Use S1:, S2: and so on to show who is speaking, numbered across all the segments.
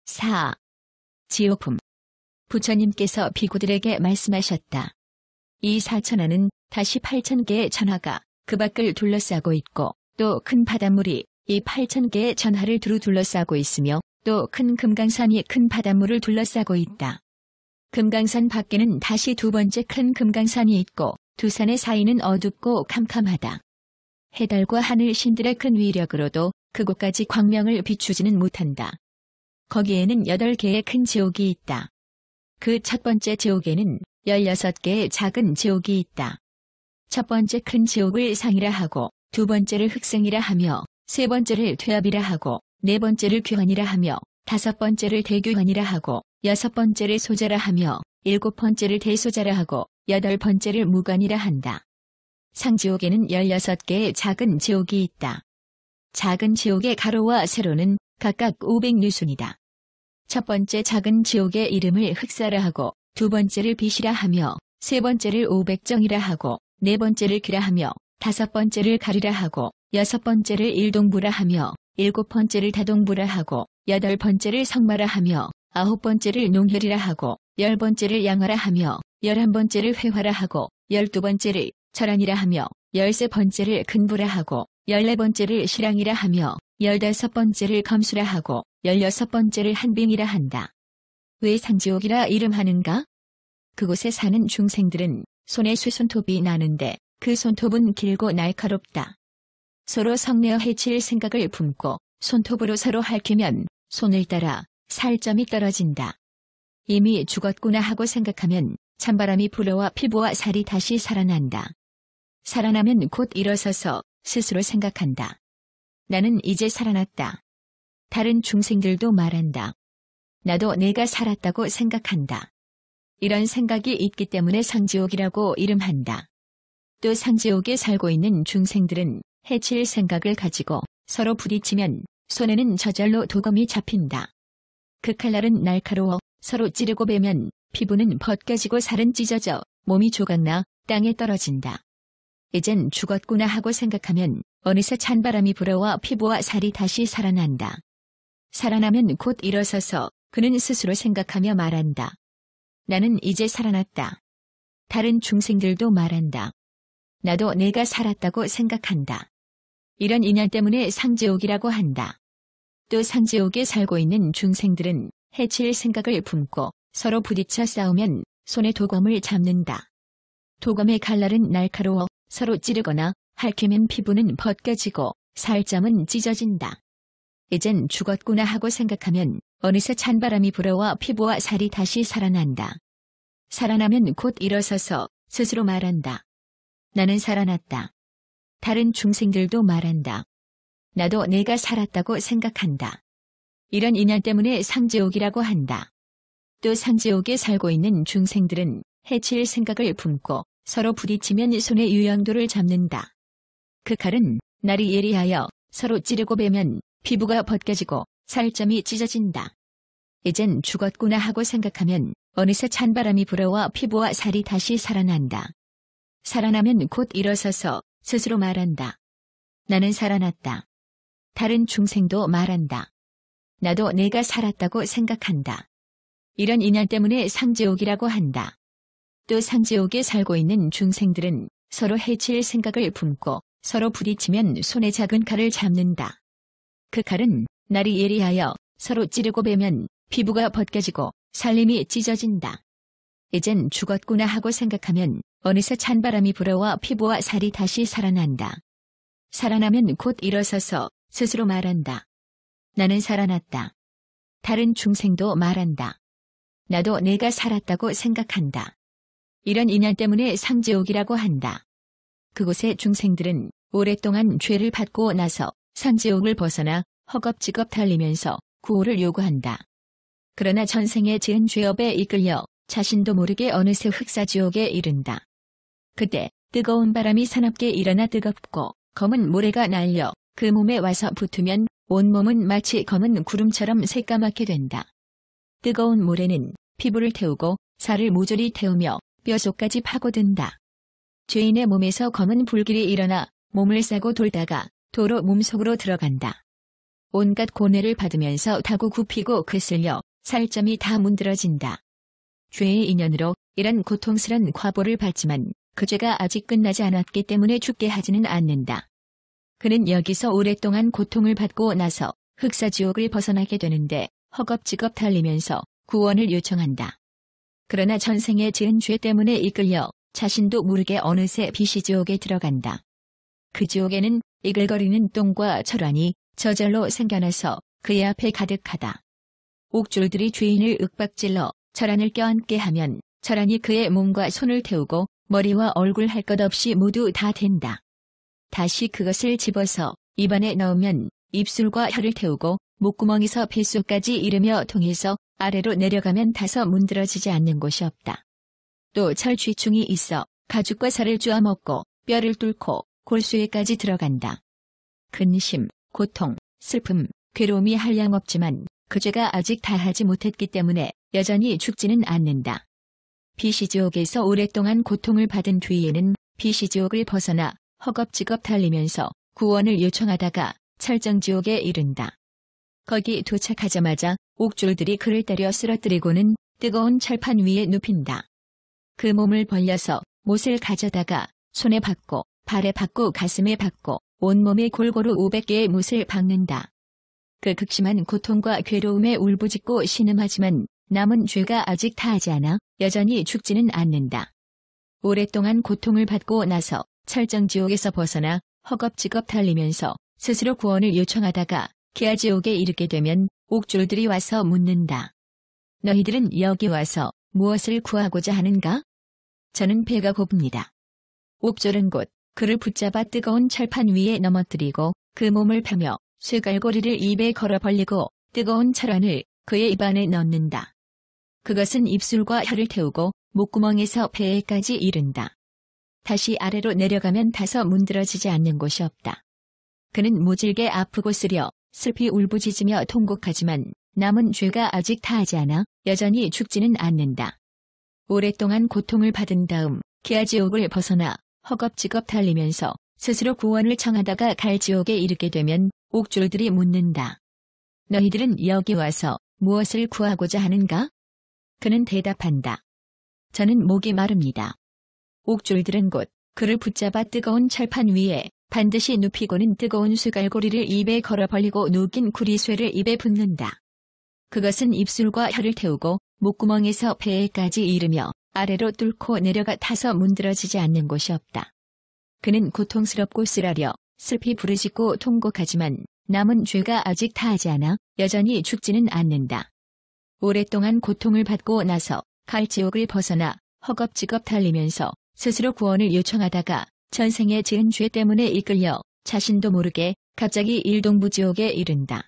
S1: 4. 지옥품. 부처님께서 비구들에게 말씀하셨다. 이 사천하는 다시 8,000개의 천하가 그 밖을 둘러싸고 있고 또 큰 바닷물이 이 8,000개의 천하를 두루 둘러싸고 있으며 또 큰 금강산이 큰 바닷물을 둘러싸고 있다. 금강산 밖에는 다시 두 번째 큰 금강산이 있고 두 산의 사이는 어둡고 캄캄하다. 해달과 하늘 신들의 큰 위력으로도 그곳까지 광명을 비추지는 못한다. 거기에는 8개의 큰 지옥이 있다. 그 첫 번째 지옥에는 16개의 작은 지옥이 있다. 첫 번째 큰 지옥을 상이라 하고 두 번째를 흑승이라 하며 세 번째를 퇴압이라 하고 네 번째를 귀환이라 하며 다섯 번째를 대귀환이라 하고 여섯 번째를 소자라 하며 일곱 번째를 대소자라 하고 여덟 번째를 무관이라 한다. 상지옥에는 16개의 작은 지옥이 있다. 작은 지옥의 가로와 세로는 각각 500유순이다. 첫 번째 작은 지옥의 이름을 흑사라 하고 두 번째를 빛이라 하며 세 번째를 500정이라 하고 네 번째를 귀라 하며 다섯 번째를 가리라 하고 여섯 번째를 일동부라 하며 일곱 번째를 다동부라 하고 여덟 번째를 성마라 하며 아홉 번째를 농혈이라 하고 열 번째를 양화라 하며 11번째를 회화라 하고 12번째를 철안이라 하며 13번째를 근부라 하고 14번째를 실랑이라 하며 15번째를 검수라 하고 16번째를 한빙이라 한다. 왜 상지옥이라 이름하는가? 그곳에 사는 중생들은 손에 쇠손톱이 나는데 그 손톱은 길고 날카롭다. 서로 성내어 해칠 생각을 품고 손톱으로 서로 핥히면 손을 따라 살점이 떨어진다. 이미 죽었구나 하고 생각하면 찬바람이 불어와 피부와 살이 다시 살아난다. 살아나면 곧 일어서서 스스로 생각한다. 나는 이제 살아났다. 다른 중생들도 말한다. 나도 내가 살았다고 생각한다. 이런 생각이 있기 때문에 상지옥이라고 이름한다. 또 상지옥에 살고 있는 중생들은 해칠 생각을 가지고 서로 부딪히면 손에는 저절로 도검이 잡힌다. 그 칼날은 날카로워 서로 찌르고 베면 피부는 벗겨지고 살은 찢어져 몸이 조각나 땅에 떨어진다. 이젠 죽었구나 하고 생각하면 어느새 찬바람이 불어와 피부와 살이 다시 살아난다. 살아나면 곧 일어서서 그는 스스로 생각하며 말한다. 나는 이제 살아났다. 다른 중생들도 말한다. 나도 내가 살았다고 생각한다. 이런 인연 때문에 상지옥이라고 한다. 또 상지옥에 살고 있는 중생들은 해칠 생각을 품고 서로 부딪혀 싸우면 손에 도검을 잡는다. 도검의 칼날은 날카로워 서로 찌르거나 핥히면 피부는 벗겨지고 살점은 찢어진다. 이젠 죽었구나 하고 생각하면 어느새 찬바람이 불어와 피부와 살이 다시 살아난다. 살아나면 곧 일어서서 스스로 말한다. 나는 살아났다. 다른 중생들도 말한다. 나도 내가 살았다고 생각한다. 이런 인연 때문에 상지옥이라고 한다. 또 상지옥에 살고 있는 중생들은 해칠 생각을 품고 서로 부딪히면 손의 유형도를 잡는다. 그 칼은 날이 예리하여 서로 찌르고 베면 피부가 벗겨지고 살점이 찢어진다. 이젠 죽었구나 하고 생각하면 어느새 찬바람이 불어와 피부와 살이 다시 살아난다. 살아나면 곧 일어서서 스스로 말한다. 나는 살아났다. 다른 중생도 말한다. 나도 내가 살았다고 생각한다. 이런 인연 때문에 상지옥이라고 한다. 또 상지옥에 살고 있는 중생들은 서로 해칠 생각을 품고 서로 부딪히면 손에 작은 칼을 잡는다. 그 칼은 날이 예리하여 서로 찌르고 베면 피부가 벗겨지고 살림이 찢어진다. 이젠 죽었구나 하고 생각하면 어느새 찬바람이 불어와 피부와 살이 다시 살아난다. 살아나면 곧 일어서서 스스로 말한다. 나는 살아났다. 다른 중생도 말한다. 나도 내가 살았다고 생각한다. 이런 인연 때문에 상지옥이라고 한다. 그곳의 중생들은 오랫동안 죄를 받고 나서 상지옥을 벗어나 허겁지겁 달리면서 구호를 요구한다. 그러나 전생에 지은 죄업에 이끌려 자신도 모르게 어느새 흑사지옥에 이른다. 그때 뜨거운 바람이 사납게 일어나 뜨겁고 검은 모래가 날려 그 몸에 와서 붙으면 온몸은 마치 검은 구름처럼 새까맣게 된다. 뜨거운 모래는 피부를 태우고 살을 모조리 태우며 뼈속까지 파고든다. 죄인의 몸에서 검은 불길이 일어나 몸을 싸고 돌다가 도로 몸속으로 들어간다. 온갖 고뇌를 받으면서 타고 굽히고 그슬려 살점이 다 문드러진다. 죄의 인연으로 이런 고통스런 과보를 받지만 그 죄가 아직 끝나지 않았기 때문에 죽게 하지는 않는다. 그는 여기서 오랫동안 고통을 받고 나서 흑사지옥을 벗어나게 되는데 허겁지겁 달리면서 구원을 요청한다. 그러나 전생에 지은 죄 때문에 이끌려 자신도 모르게 어느새 비시지옥에 들어간다. 그 지옥에는 이글거리는 똥과 철환이 저절로 생겨나서 그의 앞에 가득하다. 옥졸들이 죄인을 윽박질러 철환을 껴안게 하면 철환이 그의 몸과 손을 태우고 머리와 얼굴 할 것 없이 모두 다 댄다. 다시 그것을 집어서 입안에 넣으면 입술과 혀를 태우고 목구멍에서 뱃속까지 이르며 통해서 아래로 내려가면 타서 문드러지지 않는 곳이 없다. 또 철쥐충이 있어 가죽과 살을 쪼아 먹고 뼈를 뚫고 골수에까지 들어간다. 근심, 고통, 슬픔, 괴로움이 한량없지만 그 죄가 아직 다하지 못했기 때문에 여전히 죽지는 않는다. 비시지옥에서 오랫동안 고통을 받은 뒤에는 비시지옥을 벗어나 허겁지겁 달리면서 구원을 요청하다가 철정지옥에 이른다. 거기 도착하자마자 옥졸들이 그를 때려 쓰러뜨리고는 뜨거운 철판 위에 눕힌다. 그 몸을 벌려서 못을 가져다가 손에 박고 발에 박고 가슴에 박고 온몸에 골고루 500개의 못을 박는다. 그 극심한 고통과 괴로움에 울부짖고 신음하지만 남은 죄가 아직 다하지 않아 여전히 죽지는 않는다. 오랫동안 고통을 받고 나서 철정지옥에서 벗어나 허겁지겁 달리면서 스스로 구원을 요청하다가 기아지옥에 이르게 되면 옥졸들이 와서 묻는다. 너희들은 여기 와서 무엇을 구하고자 하는가? 저는 배가 고픕니다. 옥졸은 곧 그를 붙잡아 뜨거운 철판 위에 넘어뜨리고 그 몸을 펴며 쇠갈고리를 입에 걸어 벌리고 뜨거운 철환을 그의 입안에 넣는다. 그것은 입술과 혀를 태우고 목구멍에서 배에까지 이른다. 다시 아래로 내려가면 타서 문드러지지 않는 곳이 없다. 그는 모질게 아프고 쓰려 슬피 울부짖으며 통곡하지만 남은 죄가 아직 다하지 않아 여전히 죽지는 않는다. 오랫동안 고통을 받은 다음 기아지옥을 벗어나 허겁지겁 달리면서 스스로 구원을 청하다가 갈지옥에 이르게 되면 옥졸들이 묻는다. 너희들은 여기 와서 무엇을 구하고자 하는가? 그는 대답한다. 저는 목이 마릅니다. 옥졸들은 곧 그를 붙잡아 뜨거운 철판 위에 반드시 눕히고는 뜨거운 쇠갈고리를 입에 걸어 벌리고 녹인 구리쇠를 입에 붓는다. 그것은 입술과 혀를 태우고 목구멍에서 배에까지 이르며 아래로 뚫고 내려가 타서 문드러지지 않는 곳이 없다. 그는 고통스럽고 쓰라려 슬피 부르짖고 통곡하지만 남은 죄가 아직 다하지 않아 여전히 죽지는 않는다. 오랫동안 고통을 받고 나서 갈지옥을 벗어나 허겁지겁 달리면서 스스로 구원을 요청하다가 전생에 지은 죄 때문에 이끌려 자신도 모르게 갑자기 일동부지옥에 이른다.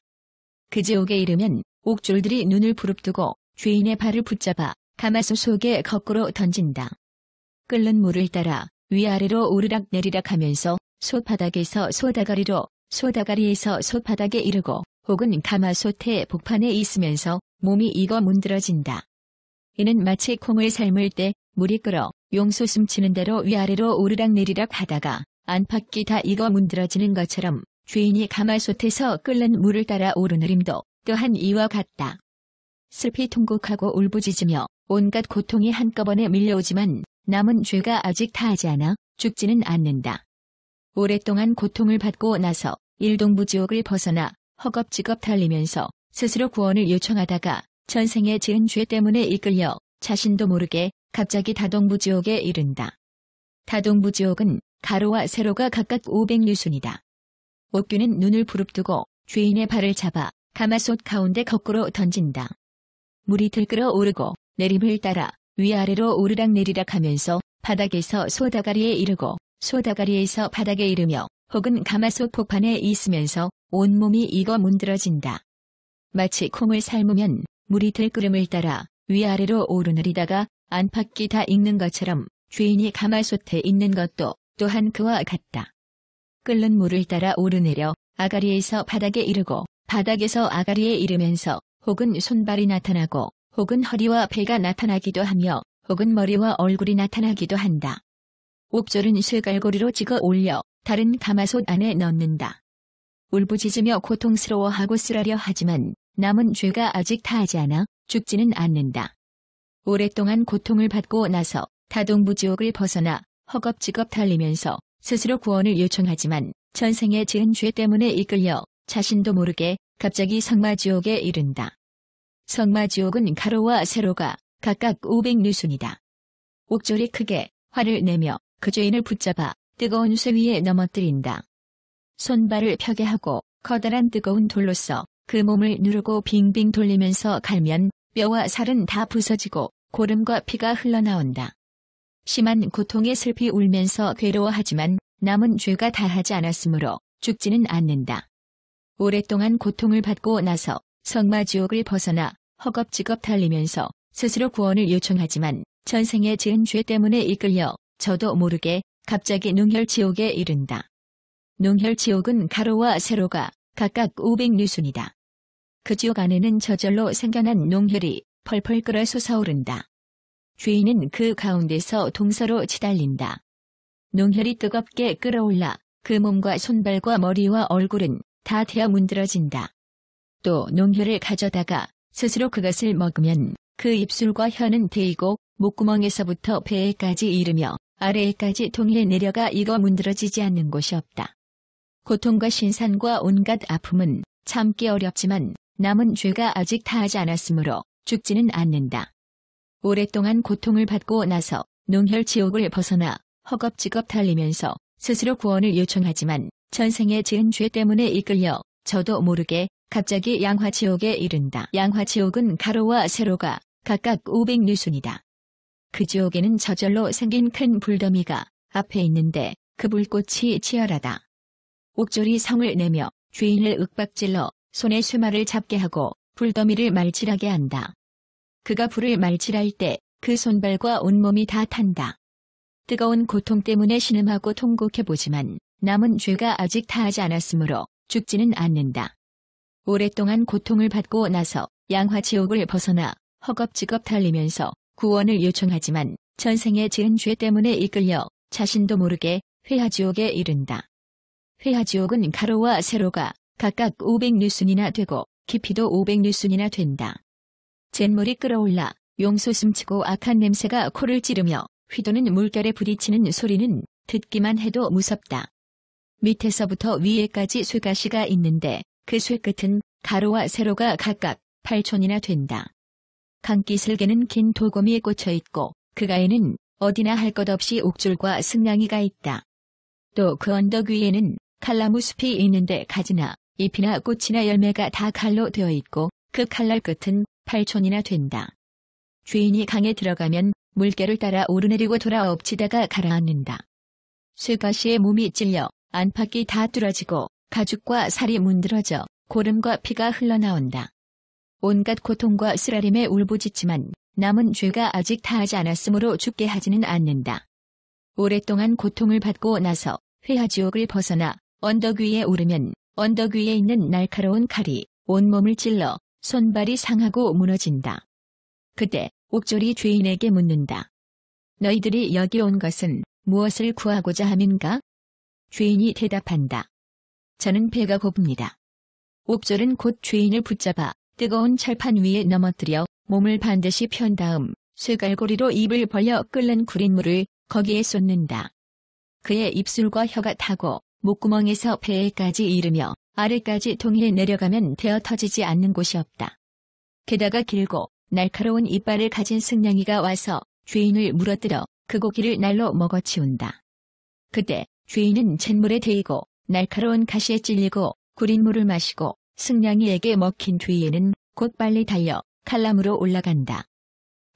S1: 그 지옥에 이르면 옥졸들이 눈을 부릅뜨고 죄인의 발을 붙잡아 가마솥 속에 거꾸로 던진다. 끓는 물을 따라 위아래로 오르락 내리락 하면서 솥바닥에서 소다가리로 소다가리에서 솥바닥에 이르고 혹은 가마솥의 복판에 있으면서 몸이 익어 문드러진다. 이는 마치 콩을 삶을 때 물이 끓어 용소 숨치는 대로 위아래로 오르락 내리락 하다가 안팎이 다 익어 문드러지는 것처럼 죄인이 가마솥에서 끓는 물을 따라 오르내림도 또한 이와 같다. 슬피 통곡하고 울부짖으며 온갖 고통이 한꺼번에 밀려오지만 남은 죄가 아직 다하지 않아 죽지는 않는다. 오랫동안 고통을 받고 나서 일동부지옥을 벗어나 허겁지겁 달리면서 스스로 구원을 요청하다가 전생에 지은 죄 때문에 이끌려 자신도 모르게 갑자기 다동부지옥에 이른다. 다동부지옥은 가로와 세로가 각각 500유순이다. 옥규는 눈을 부릅뜨고 죄인의 발을 잡아 가마솥 가운데 거꾸로 던진다. 물이 들끓어 오르고 내림을 따라 위아래로 오르락 내리락 하면서 바닥에서 소다가리에 이르고 소다가리에서 바닥에 이르며 혹은 가마솥 폭판에 있으면서 온몸이 익어 문드러진다. 마치 콩을 삶으면 물이 들끓음을 따라 위아래로 오르내리다가 안팎이 다 익는 것처럼 죄인이 가마솥에 있는 것도 또한 그와 같다. 끓는 물을 따라 오르내려 아가리에서 바닥에 이르고 바닥에서 아가리에 이르면서 혹은 손발이 나타나고 혹은 허리와 배가 나타나기도 하며 혹은 머리와 얼굴이 나타나기도 한다. 옥졸은 쇠갈고리로 찍어 올려 다른 가마솥 안에 넣는다. 울부짖으며 고통스러워하고 쓰라려 하지만 남은 죄가 아직 다하지 않아 죽지는 않는다. 오랫동안 고통을 받고 나서 다동부지옥을 벗어나 허겁지겁 달리면서 스스로 구원을 요청하지만 전생에 지은 죄 때문에 이끌려 자신도 모르게 갑자기 성마지옥에 이른다. 성마지옥은 가로와 세로가 각각 500류순이다. 옥졸이 크게 화를 내며 그 죄인을 붙잡아 뜨거운 쇠 위에 넘어뜨린다. 손발을 펴게 하고 커다란 뜨거운 돌로써 그 몸을 누르고 빙빙 돌리면서 갈면 뼈와 살은 다 부서지고 고름과 피가 흘러나온다. 심한 고통에 슬피 울면서 괴로워하지만 남은 죄가 다하지 않았으므로 죽지는 않는다. 오랫동안 고통을 받고 나서 성마지옥을 벗어나 허겁지겁 달리면서 스스로 구원을 요청하지만 전생에 지은 죄 때문에 이끌려 저도 모르게 갑자기 농혈지옥에 이른다. 농혈지옥은 가로와 세로가 각각 500류순이다. 그 지옥 안에는 저절로 생겨난 농혈이 펄펄 끓어 솟아오른다. 죄인은 그 가운데서 동서로 치달린다. 농혈이 뜨겁게 끓어올라 그 몸과 손발과 머리와 얼굴은 다 태어 문드러진다. 또 농혈을 가져다가 스스로 그것을 먹으면 그 입술과 혀는 데이고 목구멍에서부터 배에까지 이르며 아래에까지 동해 내려가 익어 문드러지지 않는 곳이 없다. 고통과 신산과 온갖 아픔은 참기 어렵지만 남은 죄가 아직 다하지 않았으므로 죽지는 않는다. 오랫동안 고통을 받고 나서 농혈지옥을 벗어나 허겁지겁 달리면서 스스로 구원을 요청하지만 전생에 지은 죄 때문에 이끌려 저도 모르게 갑자기 양화지옥에 이른다. 양화지옥은 가로와 세로가 각각 500류순이다. 그 지옥에는 저절로 생긴 큰 불더미가 앞에 있는데 그 불꽃이 치열하다. 옥졸이 성을 내며 죄인을 윽박질러 손에 쇠말을 잡게 하고 불더미를 말칠하게 한다. 그가 불을 말칠할 때 그 손발과 온몸이 다 탄다. 뜨거운 고통 때문에 신음하고 통곡해보지만 남은 죄가 아직 다하지 않았으므로 죽지는 않는다. 오랫동안 고통을 받고 나서 양화지옥을 벗어나 허겁지겁 달리면서 구원을 요청하지만 전생에 지은 죄 때문에 이끌려 자신도 모르게 회하지옥에 이른다. 회하지옥은 가로와 세로가 각각 500류순이나 되고 깊이도 500류순이나 된다. 잿물이 끓어올라 용솟음치고 악한 냄새가 코를 찌르며 휘도는 물결에 부딪히는 소리는 듣기만 해도 무섭다. 밑에서부터 위에까지 쇠가시가 있는데 그 쇠끝은 가로와 세로가 각각 8촌이나 된다. 강기슬개는 긴 도곰이에 꽂혀있고 그 가에는 어디나 할 것 없이 옥줄과 승냥이가 있다. 또 그 언덕 위에는 칼나무 숲이 있는데 가지나 잎이나 꽃이나 열매가 다 칼로 되어 있고 그 칼날 끝은 8촌이나 된다. 죄인이 강에 들어가면 물결을 따라 오르내리고 돌아 엎치다가 가라앉는다. 쇠가시에 몸이 찔려 안팎이 다 뚫어지고 가죽과 살이 문드러져 고름과 피가 흘러나온다. 온갖 고통과 쓰라림에 울부짖지만 남은 죄가 아직 다하지 않았으므로 죽게 하지는 않는다. 오랫동안 고통을 받고 나서 회하지옥을 벗어나 언덕 위에 오르면 언덕 위에 있는 날카로운 칼이 온몸을 찔러 손발이 상하고 무너진다. 그때 옥졸이 죄인에게 묻는다. 너희들이 여기 온 것은 무엇을 구하고자 함인가? 죄인이 대답한다. 저는 배가 고픕니다. 옥졸은 곧 죄인을 붙잡아 뜨거운 철판 위에 넘어뜨려 몸을 반드시 편 다음 쇠갈고리로 입을 벌려 끓는 구린물을 거기에 쏟는다. 그의 입술과 혀가 타고 목구멍에서 배에까지 이르며 아래까지 동해 내려가면 데어 터지지 않는 곳이 없다. 게다가 길고 날카로운 이빨을 가진 승냥이가 와서 죄인을 물어뜯어 그 고기를 날로 먹어치운다. 그때 죄인은 잿물에 데이고 날카로운 가시에 찔리고 구린 물을 마시고 승냥이에게 먹힌 뒤에는 곧 빨리 달려 칼나무로 올라간다.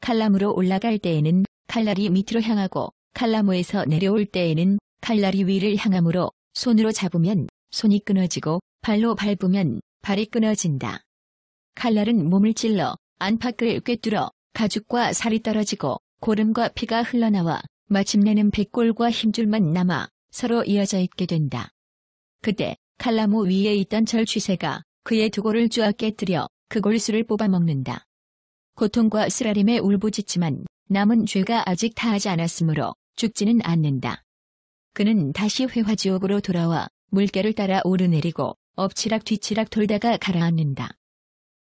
S1: 칼나무로 올라갈 때에는 칼날이 밑으로 향하고 칼나무에서 내려올 때에는 칼날이 위를 향하므로 손으로 잡으면 손이 끊어지고 발로 밟으면 발이 끊어진다. 칼날은 몸을 찔러 안팎을 꿰뚫어 가죽과 살이 떨어지고 고름과 피가 흘러나와 마침내는 백골과 힘줄만 남아 서로 이어져 있게 된다. 그때 칼나무 위에 있던 절취새가 그의 두 골을 쥐어 깨뜨려 그 골수를 뽑아먹는다. 고통과 쓰라림에 울부짖지만 남은 죄가 아직 다하지 않았으므로 죽지는 않는다. 그는 다시 회화지옥으로 돌아와 물결을 따라 오르내리고 엎치락 뒤치락 돌다가 가라앉는다.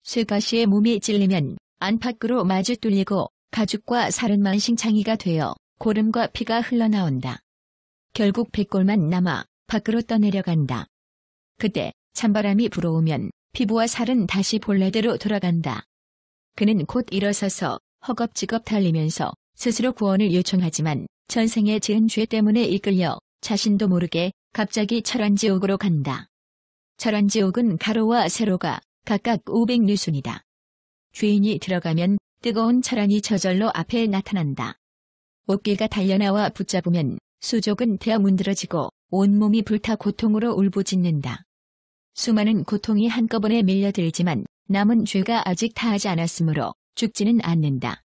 S1: 쇠가시에 몸이 찔리면 안팎으로 마주 뚫리고 가죽과 살은 만신창이가 되어 고름과 피가 흘러나온다. 결국 백골만 남아 밖으로 떠내려간다. 그때 찬바람이 불어오면 피부와 살은 다시 본래대로 돌아간다. 그는 곧 일어서서 허겁지겁 달리면서 스스로 구원을 요청하지만 전생에 지은 죄 때문에 이끌려 자신도 모르게 갑자기 철원지옥으로 간다. 철원지옥은 가로와 세로가 각각 500류순이다. 죄인이 들어가면 뜨거운 철원이 저절로 앞에 나타난다. 옷길가 달려나와 붙잡으면 수족은 되어 문드러지고 온몸이 불타 고통으로 울부짖는다. 수많은 고통이 한꺼번에 밀려들지만 남은 죄가 아직 다하지 않았으므로 죽지는 않는다.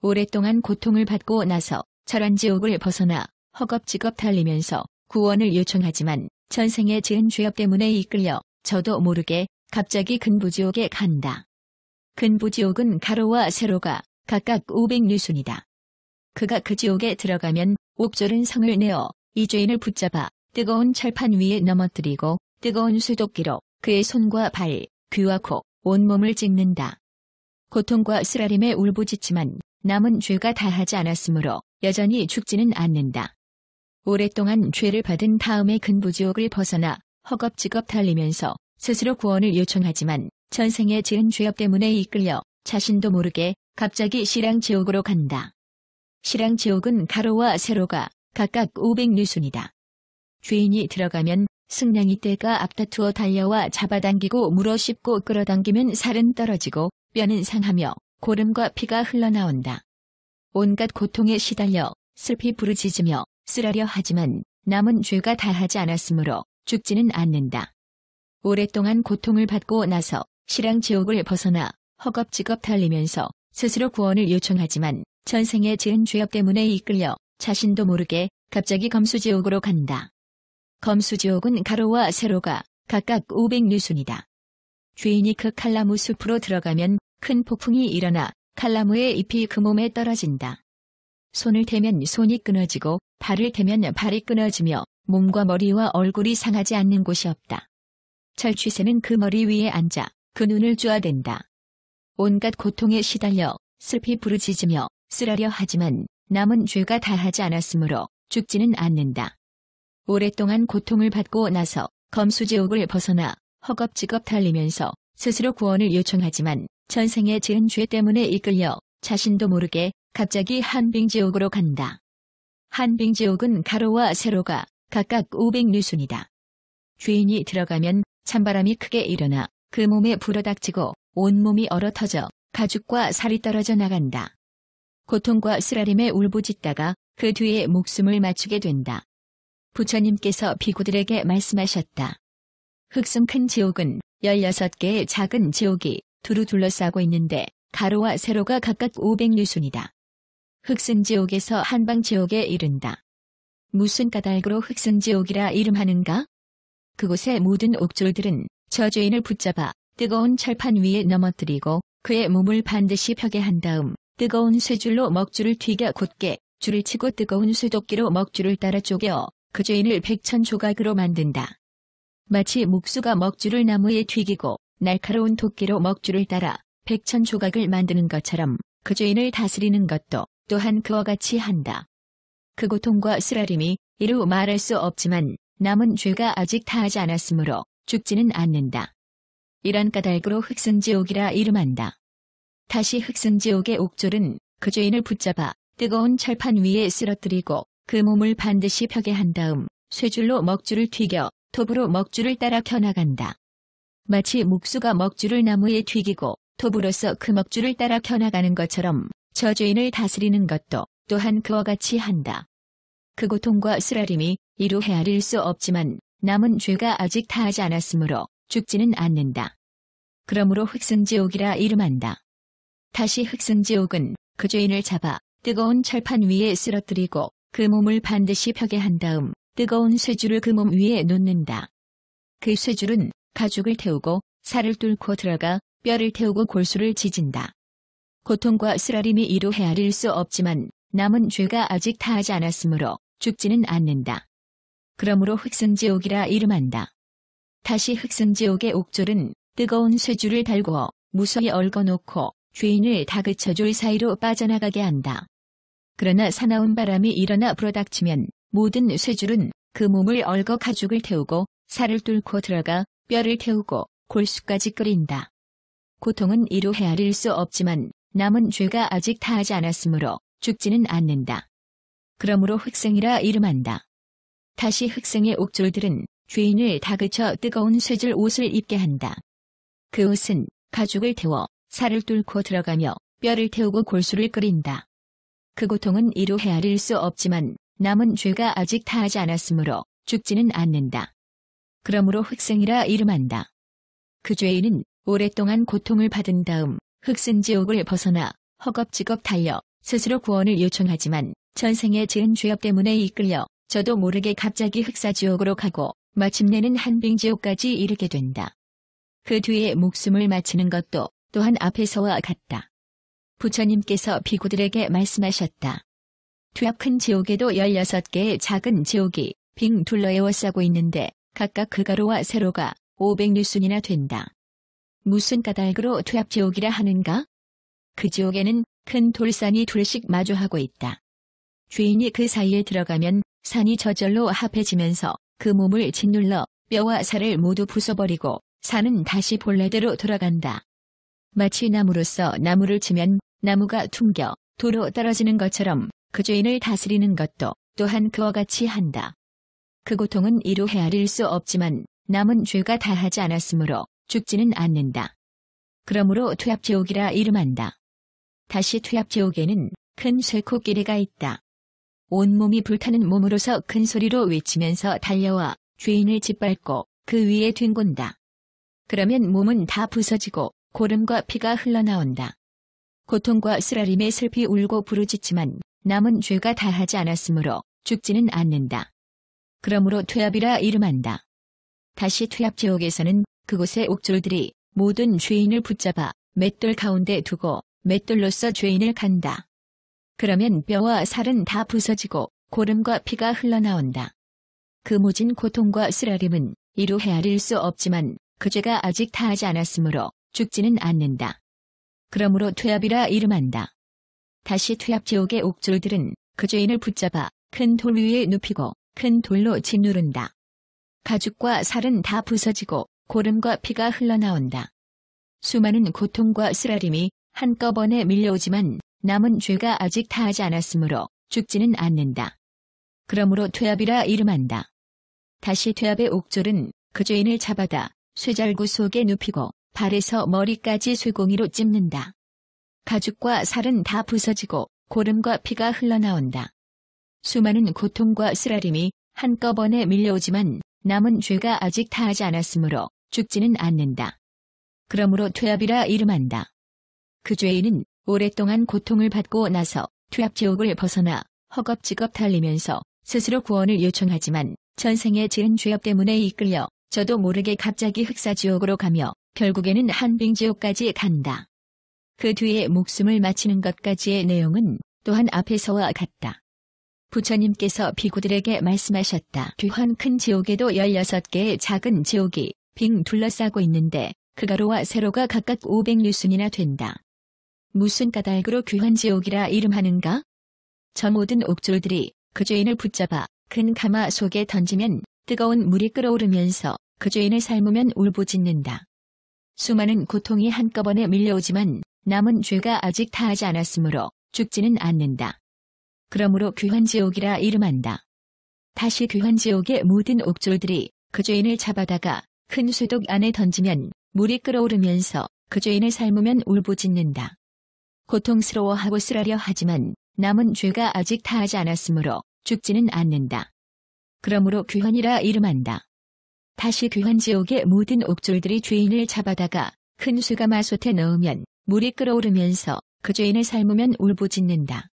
S1: 오랫동안 고통을 받고 나서 철원지옥을 벗어나 허겁지겁 달리면서 구원을 요청하지만 전생에 지은 죄업 때문에 이끌려 저도 모르게 갑자기 근부지옥에 간다. 근부지옥은 가로와 세로가 각각 500류순이다. 그가 그 지옥에 들어가면 옥졸은 성을 내어 이 죄인을 붙잡아 뜨거운 철판 위에 넘어뜨리고 뜨거운 수도끼로 그의 손과 발, 귀와 코, 온몸을 찍는다. 고통과 쓰라림에 울부짖지만 남은 죄가 다하지 않았으므로 여전히 죽지는 않는다. 오랫동안 죄를 받은 다음에 근부지옥을 벗어나 허겁지겁 달리면서 스스로 구원을 요청하지만 전생에 지은 죄업 때문에 이끌려 자신도 모르게 갑자기 실랑지옥으로 간다. 실랑지옥은 가로와 세로가 각각 500류순이다. 죄인이 들어가면 승냥이 떼가 앞다투어 달려와 잡아당기고 물어 씹고 끌어당기면 살은 떨어지고 뼈는 상하며 고름과 피가 흘러나온다. 온갖 고통에 시달려 슬피 부르짖으며 쓰라려 하지만 남은 죄가 다하지 않았으므로 죽지는 않는다. 오랫동안 고통을 받고 나서 실랑지옥을 벗어나 허겁지겁 달리면서 스스로 구원을 요청하지만 전생에 지은 죄업 때문에 이끌려 자신도 모르게 갑자기 검수지옥으로 간다. 검수지옥은 가로와 세로가 각각 500류순이다. 죄인이 그 칼나무 숲으로 들어가면 큰 폭풍이 일어나 칼나무의 잎이 그 몸에 떨어진다. 손을 대면 손이 끊어지고 발을 대면 발이 끊어지며 몸과 머리와 얼굴이 상하지 않는 곳이 없다. 철취새는 그 머리 위에 앉아 그 눈을 쪼아댄다. 온갖 고통에 시달려 슬피 부르짖으며 쓰라려 하지만 남은 죄가 다하지 않았으므로 죽지는 않는다. 오랫동안 고통을 받고 나서 검수지옥을 벗어나 허겁지겁 달리면서 스스로 구원을 요청하지만 전생에 지은 죄 때문에 이끌려 자신도 모르게 갑자기 한빙지옥으로 간다. 한빙지옥은 가로와 세로가 각각 500류순이다. 죄인이 들어가면 찬바람이 크게 일어나 그 몸에 불어닥치고 온몸이 얼어터져 가죽과 살이 떨어져 나간다. 고통과 쓰라림에 울부짖다가 그 뒤에 목숨을 맞추게 된다. 부처님께서 비구들에게 말씀하셨다. 흑승 큰 지옥은 16개의 작은 지옥이 두루 둘러싸고 있는데 가로와 세로가 각각 500류순이다. 흑승지옥에서 한방지옥에 이른다. 무슨 까닭으로 흑승지옥이라 이름하는가? 그곳의 모든 옥졸들은 저 죄인을 붙잡아 뜨거운 철판 위에 넘어뜨리고 그의 몸을 반드시 펴게 한 다음 뜨거운 쇠줄로 먹줄을 튀겨 곧게 줄을 치고 뜨거운 쇠도끼로 먹줄을 따라 쪼개 그 죄인을 백천조각으로 만든다. 마치 목수가 먹줄을 나무에 튀기고 날카로운 도끼로 먹줄을 따라 백천조각을 만드는 것처럼 그 죄인을 다스리는 것도 또한 그와 같이 한다. 그 고통과 쓰라림이 이루 말할 수 없지만 남은 죄가 아직 다하지 않았으므로 죽지는 않는다. 이런 까닭으로 흑승지옥이라 이름한다. 다시 흑승지옥의 옥졸은 그 죄인을 붙잡아 뜨거운 철판 위에 쓰러뜨리고 그 몸을 반드시 펴게 한 다음 쇠줄로 먹줄을 튀겨 톱으로 먹줄을 따라 켜나간다. 마치 목수가 먹줄을 나무에 튀기고 톱으로서 그 먹줄을 따라 켜나가는 것처럼 저 죄인을 다스리는 것도 또한 그와 같이 한다. 그 고통과 쓰라림이 이루 헤아릴 수 없지만 남은 죄가 아직 다하지 않았으므로 죽지는 않는다. 그러므로 흑승지옥이라 이름한다. 다시 흑승지옥은 그 죄인을 잡아 뜨거운 철판 위에 쓰러뜨리고 그 몸을 반드시 펴게 한 다음 뜨거운 쇠줄을 그 몸 위에 놓는다. 그 쇠줄은 가죽을 태우고 살을 뚫고 들어가 뼈를 태우고 골수를 지진다. 고통과 쓰라림이 이루 헤아릴 수 없지만 남은 죄가 아직 다하지 않았으므로 죽지는 않는다. 그러므로 흑승지옥이라 이름한다. 다시 흑승지옥의 옥졸은 뜨거운 쇠줄을 달고 무서히 얽어놓고 죄인을 다그쳐줄 사이로 빠져나가게 한다. 그러나 사나운 바람이 일어나 불어닥치면 모든 쇠줄은 그 몸을 얽어 가죽을 태우고 살을 뚫고 들어가 뼈를 태우고 골수까지 끓인다. 고통은 이루 헤아릴 수 없지만 남은 죄가 아직 다하지 않았으므로 죽지는 않는다. 그러므로 흑승이라 이름한다. 다시 흑승의 옥졸들은 죄인을 다그쳐 뜨거운 쇠줄 옷을 입게 한다. 그 옷은 가죽을 태워 살을 뚫고 들어가며 뼈를 태우고 골수를 끓인다. 그 고통은 이루 헤아릴 수 없지만 남은 죄가 아직 다하지 않았으므로 죽지는 않는다. 그러므로 흑승이라 이름한다. 그 죄인은 오랫동안 고통을 받은 다음 흑승지옥을 벗어나 허겁지겁 달려 스스로 구원을 요청하지만 전생에 지은 죄업 때문에 이끌려 저도 모르게 갑자기 흑사지옥으로 가고 마침내는 한빙지옥까지 이르게 된다. 그 뒤에 목숨을 마치는 것도 또한 앞에서와 같다. 부처님께서 비구들에게 말씀하셨다. 투약큰 지옥에도 16개의 작은 지옥이 빙 둘러 에워싸고 있는데 각각 그 가로와 세로가 500리순이나 된다. 무슨 까닭으로 투약지옥이라 하는가? 그 지옥에는 큰 돌산이 둘씩 마주하고 있다. 죄인이 그 사이에 들어가면 산이 저절로 합해지면서 그 몸을 짓눌러 뼈와 살을 모두 부숴버리고 산은 다시 본래대로 돌아간다. 마치 나무로서 나무를 치면 나무가 퉁겨 도로 떨어지는 것처럼 그 죄인을 다스리는 것도 또한 그와 같이 한다. 그 고통은 이루 헤아릴 수 없지만 남은 죄가 다하지 않았으므로 죽지는 않는다. 그러므로 투약지옥이라 이름한다. 다시 투약지옥에는 큰 쇠코끼리가 있다. 온몸이 불타는 몸으로서 큰 소리로 외치면서 달려와 죄인을 짓밟고 그 위에 뒹군다. 그러면 몸은 다 부서지고 고름과 피가 흘러나온다. 고통과 쓰라림에 슬피 울고 부르짖지만 남은 죄가 다하지 않았으므로 죽지는 않는다. 그러므로 퇴압이라 이름한다. 다시 퇴압지옥에서는 그곳의 옥졸들이 모든 죄인을 붙잡아 맷돌 가운데 두고 맷돌로써 죄인을 간다. 그러면 뼈와 살은 다 부서지고 고름과 피가 흘러나온다. 그 모진 고통과 쓰라림은 이루 헤아릴 수 없지만 그 죄가 아직 다하지 않았으므로 죽지는 않는다. 그러므로 퇴압이라 이름한다. 다시 퇴압지옥의 옥졸들은 그 죄인을 붙잡아 큰 돌 위에 눕히고 큰 돌로 짓누른다. 가죽과 살은 다 부서지고 고름과 피가 흘러나온다. 수많은 고통과 쓰라림이 한꺼번에 밀려오지만 남은 죄가 아직 다하지 않았으므로 죽지는 않는다. 그러므로 퇴압이라 이름한다. 다시 퇴압의 옥졸은 그 죄인을 잡아다 쇠잘구 속에 눕히고 발에서 머리까지 쇠공이로 찝는다. 가죽과 살은 다 부서지고 고름과 피가 흘러나온다. 수많은 고통과 쓰라림이 한꺼번에 밀려오지만 남은 죄가 아직 다하지 않았으므로 죽지는 않는다. 그러므로 퇴압이라 이름한다. 그 죄인은 오랫동안 고통을 받고 나서 퇴압지옥을 벗어나 허겁지겁 달리면서 스스로 구원을 요청하지만 전생에 지은 죄업 때문에 이끌려 저도 모르게 갑자기 흑사지옥으로 가며 결국에는 한빙지옥까지 간다. 그 뒤에 목숨을 마치는 것까지의 내용은 또한 앞에서와 같다. 부처님께서 비구들에게 말씀하셨다. 귀한 큰 지옥에도 16개의 작은 지옥이 빙 둘러싸고 있는데 그 가로와 세로가 각각 500리순이나 된다. 무슨 까닭으로 귀한 지옥이라 이름하는가? 저 모든 옥졸들이 그 죄인을 붙잡아 큰 가마 속에 던지면 뜨거운 물이 끓어오르면서 그 죄인을 삶으면 울부짖는다. 수많은 고통이 한꺼번에 밀려오지만 남은 죄가 아직 다하지 않았으므로 죽지는 않는다. 그러므로 귀한 지옥이라 이름한다. 다시 귀한 지옥의 모든 옥졸들이 그 죄인을 잡아다가 큰 쇠독 안에 던지면 물이 끓어오르면서 그 죄인을 삶으면 울부짖는다. 고통스러워하고 쓰라려 하지만 남은 죄가 아직 다하지 않았으므로 죽지는 않는다. 그러므로 귀환이라 이름한다. 다시 귀환 지옥의 모든 옥졸들이 죄인을 잡아다가 큰 쇠가마솥에 넣으면 물이 끓어오르면서 그 죄인을 삶으면 울부짖는다.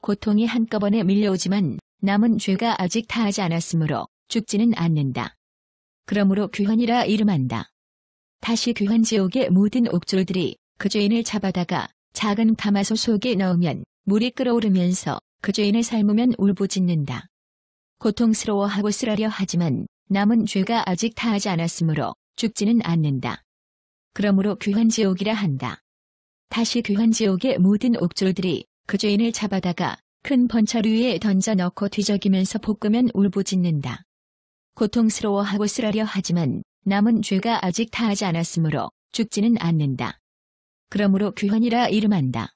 S1: 고통이 한꺼번에 밀려오지만 남은 죄가 아직 다하지 않았으므로 죽지는 않는다. 그러므로 귀환이라 이름한다. 다시 귀환 지옥의 모든 옥졸들이 그 죄인을 잡아다가 작은 가마솥 속에 넣으면 물이 끓어오르면서 그 죄인을 삶으면 울부짖는다. 고통스러워하고 쓰라려 하지만 남은 죄가 아직 다하지 않았으므로 죽지는 않는다. 그러므로 귀환지옥이라 한다. 다시 귀환지옥의 모든 옥졸들이 그 죄인을 잡아다가 큰 번철 위에 던져 넣고 뒤적이면서 볶으면 울부짖는다. 고통스러워하고 쓰라려 하지만 남은 죄가 아직 다하지 않았으므로 죽지는 않는다. 그러므로 귀환이라 이름한다.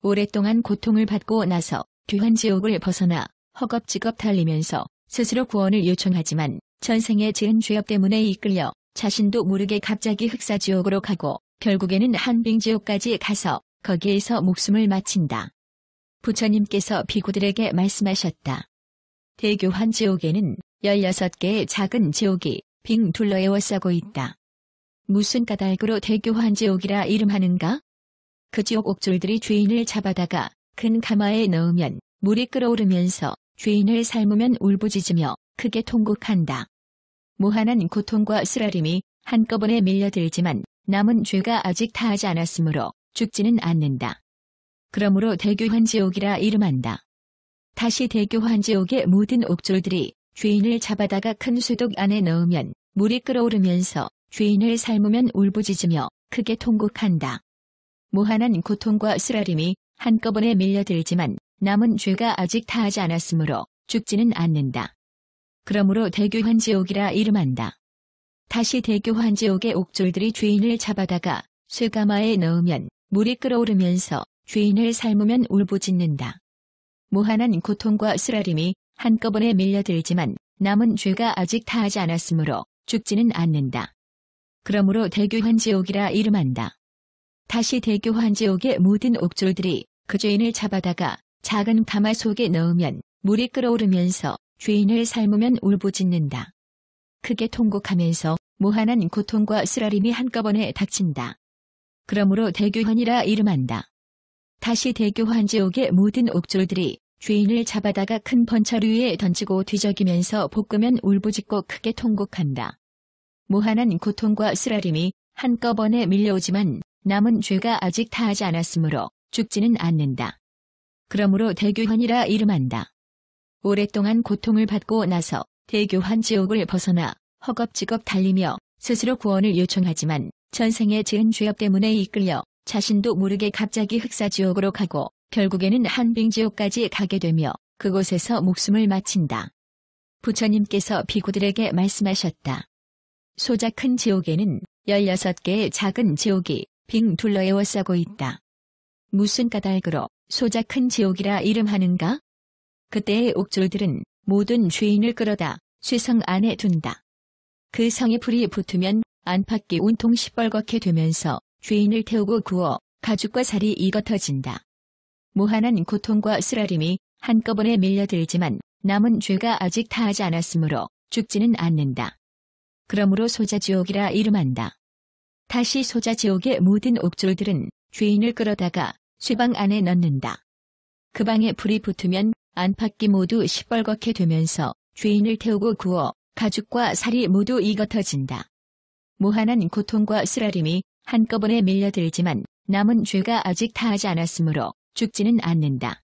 S1: 오랫동안 고통을 받고 나서 귀환지옥을 벗어나 허겁지겁 달리면서 스스로 구원을 요청하지만 전생에 지은 죄업 때문에 이끌려 자신도 모르게 갑자기 흑사지옥으로 가고 결국에는 한빙지옥까지 가서 거기에서 목숨을 마친다. 부처님께서 비구들에게 말씀하셨다. 대교환지옥에는 16개의 작은 지옥이 빙 둘러 에워싸고 있다. 무슨 까닭으로 대교환지옥이라 이름하는가? 그 지옥 옥졸들이 죄인을 잡아다가 큰 가마에 넣으면 물이 끓어오르면서 죄인을 삶으면 울부짖으며 크게 통곡한다. 무한한 고통과 쓰라림이 한꺼번에 밀려들지만 남은 죄가 아직 다하지 않았으므로 죽지는 않는다. 그러므로 대교환지옥이라 이름한다. 다시 대교환지옥의 모든 옥졸들이 죄인을 잡아다가 큰 쇠독 안에 넣으면 물이 끓어오르면서 죄인을 삶으면 울부짖으며 크게 통곡한다. 무한한 고통과 쓰라림이 한꺼번에 밀려들지만 남은 죄가 아직 다하지 않았으므로 죽지는 않는다. 그러므로 대교환지옥이라 이름한다. 다시 대교환지옥의 옥졸들이 죄인을 잡아다가 쇠가마에 넣으면 물이 끓어오르면서 죄인을 삶으면 울부짖는다. 무한한 고통과 쓰라림이 한꺼번에 밀려들지만 남은 죄가 아직 다하지 않았으므로 죽지는 않는다. 그러므로 대교환지옥이라 이름한다. 다시 대교환지옥의 모든 옥졸들이 그 죄인을 잡아다가 작은 가마 속에 넣으면 물이 끓어오르면서 죄인을 삶으면 울부짖는다. 크게 통곡하면서 무한한 고통과 쓰라림이 한꺼번에 닥친다. 그러므로 대교환이라 이름한다. 다시 대교환지옥의 모든 옥졸들이 죄인을 잡아다가 큰 번철 위에 던지고 뒤적이면서 볶으면 울부짖고 크게 통곡한다. 무한한 고통과 쓰라림이 한꺼번에 밀려오지만 남은 죄가 아직 다하지 않았으므로 죽지는 않는다. 그러므로 대교환이라 이름한다. 오랫동안 고통을 받고 나서 대교환지옥을 벗어나 허겁지겁 달리며 스스로 구원을 요청하지만 전생에 지은 죄업 때문에 이끌려 자신도 모르게 갑자기 흑사지옥으로 가고 결국에는 한빙지옥까지 가게 되며 그곳에서 목숨을 마친다. 부처님께서 비구들에게 말씀하셨다. 소자 큰 지옥에는 16개의 작은 지옥이 빙 둘러 에워싸고 있다. 무슨 까닭으로 소자 큰 지옥이라 이름하는가? 그때의 옥졸들은 모든 죄인을 끌어다 쇠성 안에 둔다. 그 성에 불이 붙으면 안팎이 온통 시뻘겋게 되면서 죄인을 태우고 구워 가죽과 살이 익어터진다. 무한한 고통과 쓰라림이 한꺼번에 밀려들지만 남은 죄가 아직 다하지 않았으므로 죽지는 않는다. 그러므로 소자지옥이라 이름한다. 다시 소자지옥의 모든 옥졸들은 죄인을 끌어다가 쇠방 안에 넣는다. 그 방에 불이 붙으면 안팎이 모두 시뻘겋게 되면서 죄인을 태우고 구워 가죽과 살이 모두 익어터진다. 무한한 고통과 쓰라림이 한꺼번에 밀려들지만 남은 죄가 아직 다하지 않았으므로 죽지는 않는다.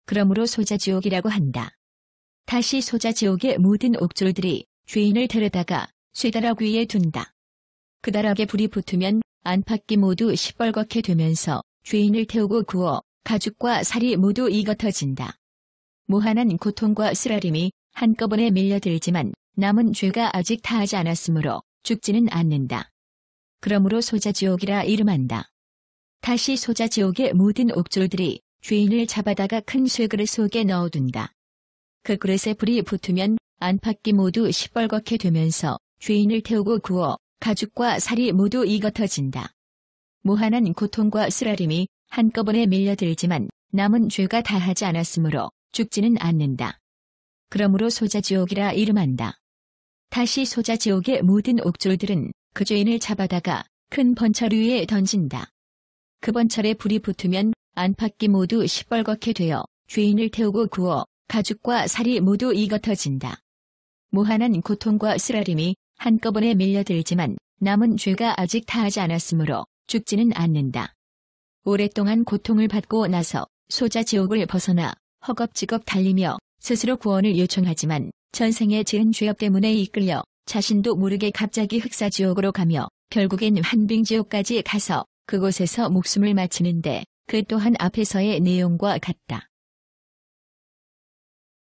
S1: 그러므로 소자지옥이라고 한다. 다시 소자지옥의 모든 옥졸들이 죄인을 데려다가 쇠다락 위에 둔다. 그 다락에 불이 붙으면 안팎이 모두 시뻘겋게 되면서 죄인을 태우고 구워 가죽과 살이 모두 익어터진다. 무한한 고통과 쓰라림이 한꺼번에 밀려들지만 남은 죄가 아직 다하지 않았으므로 죽지는 않는다. 그러므로 소자지옥이라 이름한다. 다시 소자지옥의 모든 옥졸들이 죄인을 잡아다가 큰 쇠그릇 속에 넣어둔다. 그 그릇에 불이 붙으면 안팎이 모두 시뻘겋게 되면서 죄인을 태우고 구워 가죽과 살이 모두 익어터진다. 무한한 고통과 쓰라림이 한꺼번에 밀려들지만 남은 죄가 다하지 않았으므로 죽지는 않는다. 그러므로 소자지옥이라 이름한다. 다시 소자지옥의 모든 옥졸들은 그 죄인을 잡아다가 큰 번철 위에 던진다. 그 번철에 불이 붙으면 안팎이 모두 시뻘겋게 되어 죄인을 태우고 구워 가죽과 살이 모두 익어터진다. 무한한 고통과 쓰라림이 한꺼번에 밀려들지만 남은 죄가 아직 다하지 않았으므로 죽지는 않는다. 오랫동안 고통을 받고 나서 소자지옥을 벗어나 허겁지겁 달리며 스스로 구원을 요청하지만 전생에 지은 죄업 때문에 이끌려 자신도 모르게 갑자기 흑사지옥으로 가며 결국엔 한빙지옥까지 가서 그곳에서 목숨을 마치는데 그 또한 앞에서의 내용과 같다.